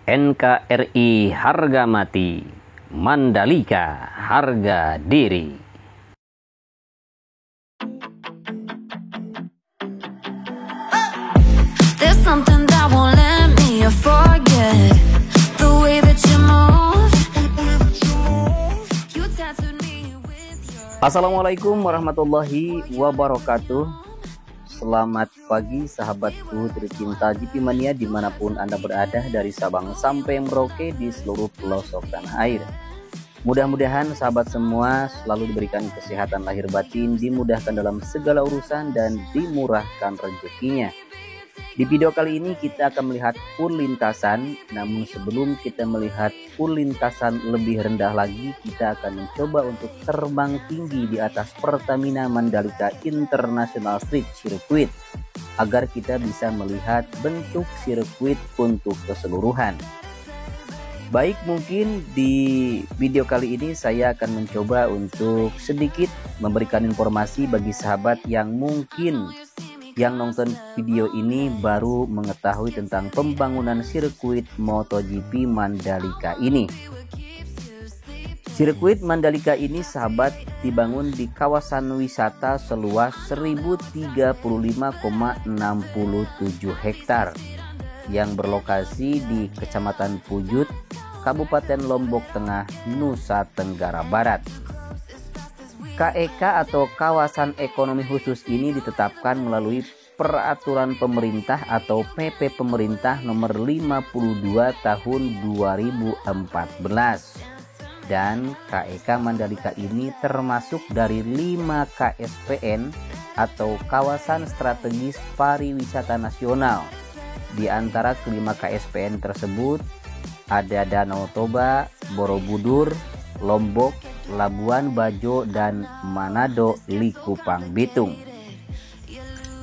NKRI harga mati, Mandalika harga diri. There's something that won't let me forget the way that you move. You tattooed me with your... Assalamualaikum warahmatullahi wabarakatuh. Selamat pagi sahabatku tercinta GP Mania dimanapun Anda berada, dari Sabang sampai Merauke di seluruh pelosok tanah air. Mudah-mudahan sahabat semua selalu diberikan kesehatan lahir batin, dimudahkan dalam segala urusan dan dimurahkan rezekinya. Di video kali ini kita akan melihat full lintasan, namun sebelum kita melihat full lintasan lebih rendah lagi, kita akan mencoba untuk terbang tinggi di atas Pertamina Mandalika International Street Circuit agar kita bisa melihat bentuk sirkuit untuk keseluruhan. Baik, mungkin di video kali ini saya akan mencoba untuk sedikit memberikan informasi bagi sahabat yang mungkin yang nonton video ini baru mengetahui tentang pembangunan sirkuit MotoGP Mandalika ini. Sirkuit Mandalika ini sahabat dibangun di kawasan wisata seluas 1035,67 hektar yang berlokasi di Kecamatan Pujut, Kabupaten Lombok Tengah, Nusa Tenggara Barat. KEK atau Kawasan Ekonomi Khusus ini ditetapkan melalui Peraturan Pemerintah atau PP Pemerintah Nomor 52 Tahun 2014. Dan KEK Mandalika ini termasuk dari 5 KSPN atau Kawasan Strategis Pariwisata Nasional. Di antara kelima KSPN tersebut ada Danau Toba, Borobudur, Lombok, Labuan Bajo, dan Manado Likupang Bitung.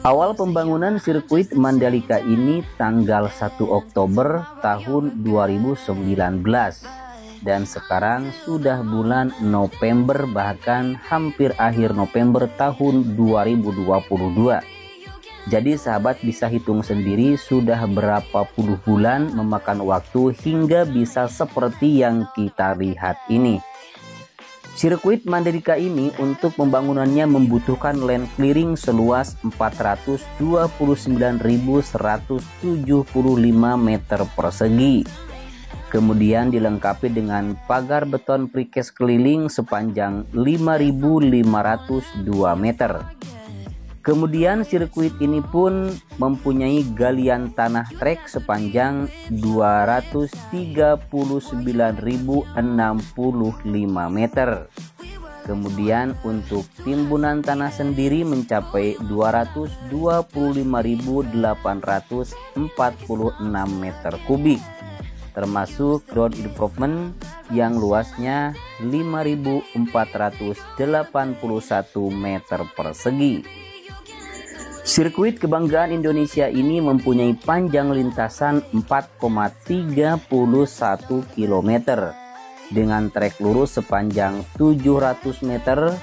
Awal pembangunan sirkuit Mandalika ini tanggal 1 Oktober tahun 2019 dan sekarang sudah bulan November, bahkan hampir akhir November tahun 2022. Jadi sahabat bisa hitung sendiri sudah berapa puluh bulan memakan waktu hingga bisa seperti yang kita lihat ini. Sirkuit Mandalika ini untuk pembangunannya membutuhkan land clearing seluas 429.175 meter persegi. Kemudian dilengkapi dengan pagar beton precast keliling sepanjang 5.502 meter. Kemudian sirkuit ini pun mempunyai galian tanah trek sepanjang 239.065 meter. Kemudian untuk timbunan tanah sendiri mencapai 225.846 meter kubik, termasuk ground improvement yang luasnya 5.481 meter persegi. Sirkuit kebanggaan Indonesia ini mempunyai panjang lintasan 4,31 km dengan trek lurus sepanjang 700 meter,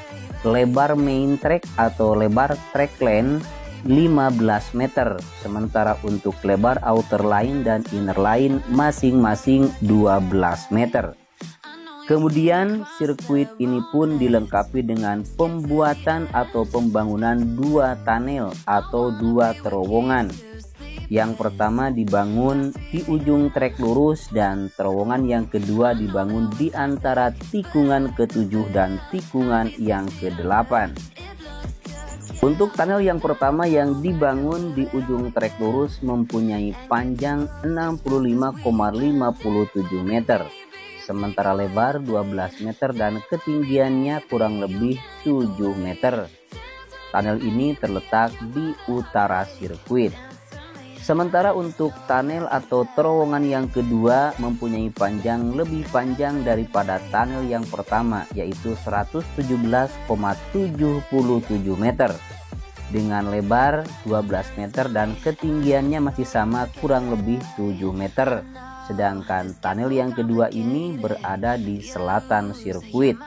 lebar main track atau lebar track lane 15 meter, sementara untuk lebar outer line dan inner line masing-masing 12 meter. Kemudian sirkuit ini pun dilengkapi dengan pembuatan atau pembangunan 2 tunnel atau 2 terowongan. Yang pertama dibangun di ujung trek lurus dan terowongan yang kedua dibangun di antara tikungan ke-7 dan tikungan yang ke-8. Untuk tunnel yang pertama yang dibangun di ujung trek lurus mempunyai panjang 65,57 meter. Sementara lebar 12 meter dan ketinggiannya kurang lebih 7 meter. Tunnel ini terletak di utara sirkuit. Sementara untuk tunnel atau terowongan yang kedua mempunyai panjang lebih panjang daripada tunnel yang pertama, yaitu 117,77 meter. Dengan lebar 12 meter dan ketinggiannya masih sama kurang lebih 7 meter. Sedangkan tunnel yang kedua ini berada di selatan sirkuit.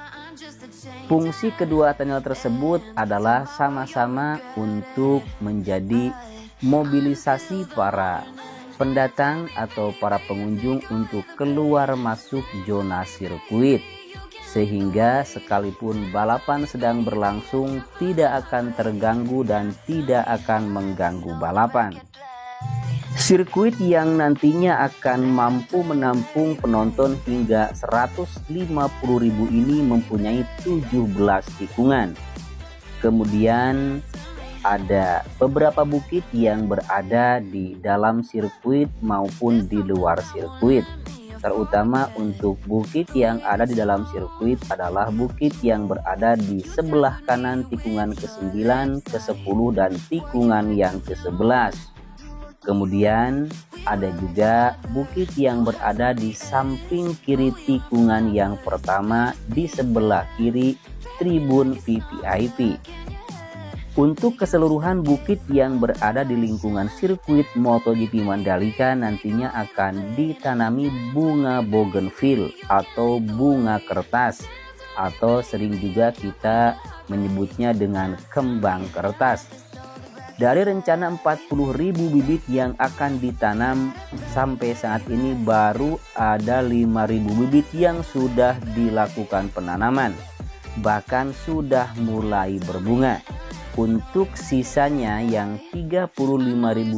Fungsi kedua tunnel tersebut adalah sama-sama untuk menjadi mobilisasi para pendatang atau para pengunjung untuk keluar masuk zona sirkuit, sehingga sekalipun balapan sedang berlangsung tidak akan terganggu dan tidak akan mengganggu balapan. Sirkuit yang nantinya akan mampu menampung penonton hingga 150.000 ini mempunyai 17 tikungan. Kemudian ada beberapa bukit yang berada di dalam sirkuit maupun di luar sirkuit. Terutama untuk bukit yang ada di dalam sirkuit adalah bukit yang berada di sebelah kanan tikungan ke-9, ke-10 dan tikungan yang ke-11. Kemudian ada juga bukit yang berada di samping kiri tikungan yang pertama di sebelah kiri tribun VVIP. Untuk keseluruhan bukit yang berada di lingkungan sirkuit MotoGP Mandalika nantinya akan ditanami bunga bougainville atau bunga kertas, atau sering juga kita menyebutnya dengan kembang kertas. Dari rencana 40.000 bibit yang akan ditanam, sampai saat ini baru ada 5.000 bibit yang sudah dilakukan penanaman, bahkan sudah mulai berbunga. Untuk sisanya yang 35.000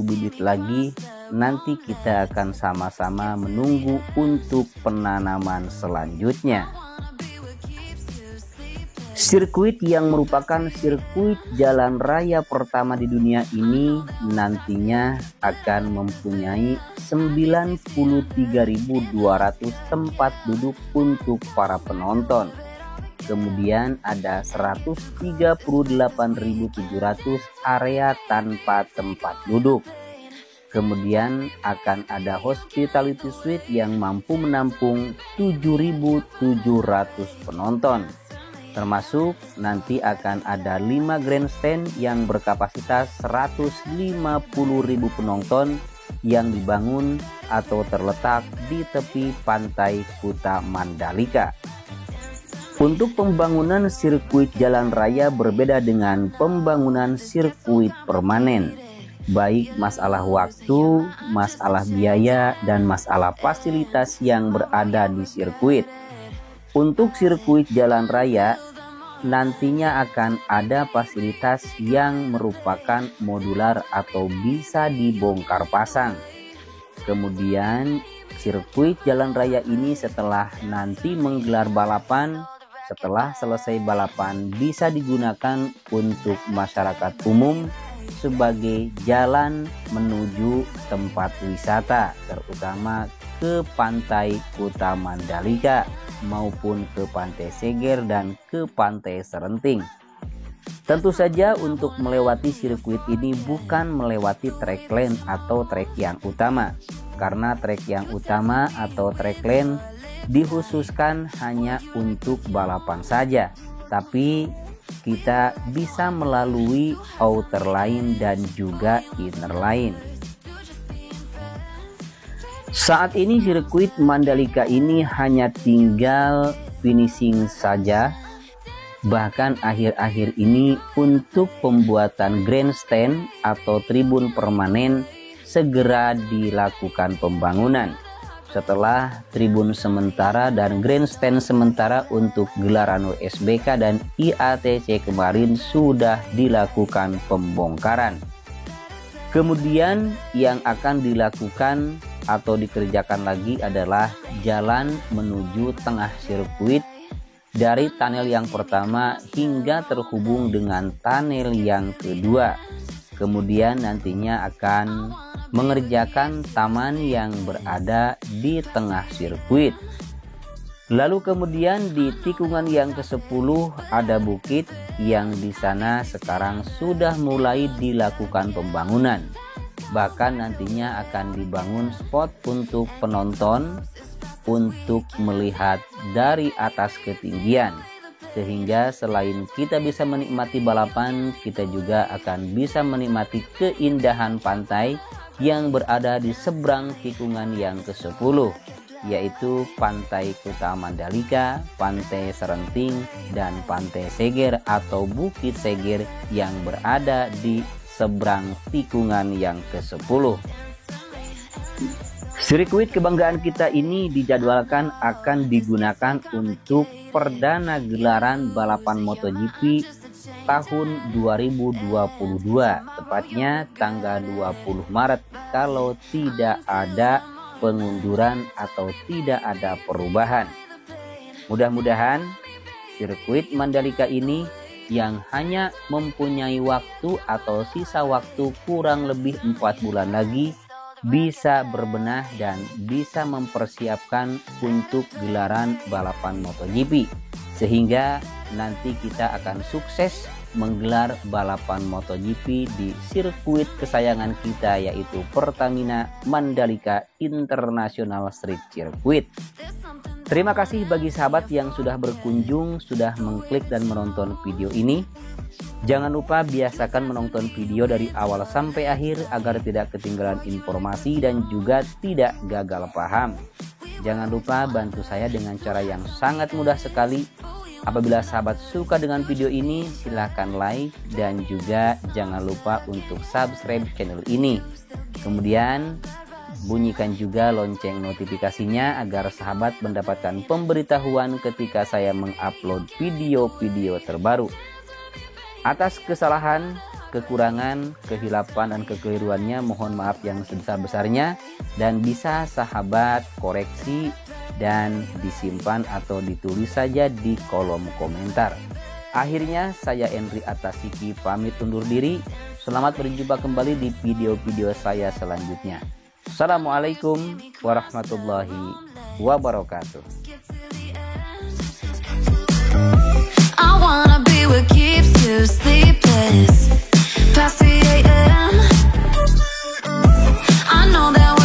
bibit lagi, nanti kita akan sama-sama menunggu untuk penanaman selanjutnya. Sirkuit yang merupakan sirkuit jalan raya pertama di dunia ini nantinya akan mempunyai 93.200 tempat duduk untuk para penonton. Kemudian ada 138.700 area tanpa tempat duduk. Kemudian akan ada hospitality suite yang mampu menampung 7.700 penonton. Termasuk nanti akan ada 5 grandstand yang berkapasitas 150.000 penonton yang dibangun atau terletak di tepi pantai Kuta Mandalika. Untuk pembangunan sirkuit jalan raya berbeda dengan pembangunan sirkuit permanen, baik masalah waktu, masalah biaya, dan masalah fasilitas yang berada di sirkuit. Untuk sirkuit jalan raya nantinya akan ada fasilitas yang merupakan modular atau bisa dibongkar pasang. Kemudian sirkuit jalan raya ini setelah nanti menggelar balapan, setelah selesai balapan bisa digunakan untuk masyarakat umum sebagai jalan menuju tempat wisata, terutama ke pantai Kuta Mandalika maupun ke pantai Seger dan ke pantai Serenting. Tentu saja untuk melewati sirkuit ini bukan melewati track lane atau trek yang utama, karena trek yang utama atau track lane dikhususkan hanya untuk balapan saja, tapi kita bisa melalui outer line dan juga inner line. Saat ini sirkuit Mandalika ini hanya tinggal finishing saja. Bahkan akhir-akhir ini untuk pembuatan grandstand atau tribun permanen segera dilakukan pembangunan. Setelah tribun sementara dan grandstand sementara untuk gelaran WSBK dan IATC kemarin sudah dilakukan pembongkaran. Kemudian yang akan dilakukan atau dikerjakan lagi adalah jalan menuju tengah sirkuit dari tunnel yang pertama hingga terhubung dengan tunnel yang kedua. Kemudian nantinya akan mengerjakan taman yang berada di tengah sirkuit. Lalu kemudian di tikungan yang ke-10 ada bukit yang di sana sekarang sudah mulai dilakukan pembangunan. Bahkan nantinya akan dibangun spot untuk penonton untuk melihat dari atas ketinggian, sehingga selain kita bisa menikmati balapan, kita juga akan bisa menikmati keindahan pantai yang berada di seberang tikungan yang ke-10, yaitu Pantai Kuta Mandalika, Pantai Serenting, dan Pantai Seger atau Bukit Seger yang berada di seberang tikungan yang ke-10. Sirkuit kebanggaan kita ini dijadwalkan akan digunakan untuk perdana gelaran balapan MotoGP tahun 2022, tepatnya tanggal 20 Maret kalau tidak ada pengunduran atau tidak ada perubahan. Mudah-mudahan sirkuit Mandalika ini yang hanya mempunyai waktu atau sisa waktu kurang lebih 4 bulan lagi bisa berbenah dan bisa mempersiapkan untuk gelaran balapan MotoGP, sehingga nanti kita akan sukses menggelar balapan MotoGP di sirkuit kesayangan kita, yaitu Pertamina Mandalika International Street Circuit. Terima kasih bagi sahabat yang sudah berkunjung, sudah mengklik dan menonton video ini. Jangan lupa biasakan menonton video dari awal sampai akhir agar tidak ketinggalan informasi dan juga tidak gagal paham. Jangan lupa bantu saya dengan cara yang sangat mudah sekali. Apabila sahabat suka dengan video ini, silahkan like dan juga jangan lupa untuk subscribe channel ini. Kemudian bunyikan juga lonceng notifikasinya agar sahabat mendapatkan pemberitahuan ketika saya mengupload video-video terbaru. Atas kesalahan, kekurangan, kehilapan, dan kekeliruannya mohon maaf yang sebesar-besarnya, dan bisa sahabat koreksi dan disimpan atau ditulis saja di kolom komentar. Akhirnya saya Endri Atasiki pamit undur diri. Selamat berjumpa kembali di video-video saya selanjutnya. Assalamualaikum warahmatullahi wabarakatuh. I wanna be what keeps you sleepless past 3 a.m. I know that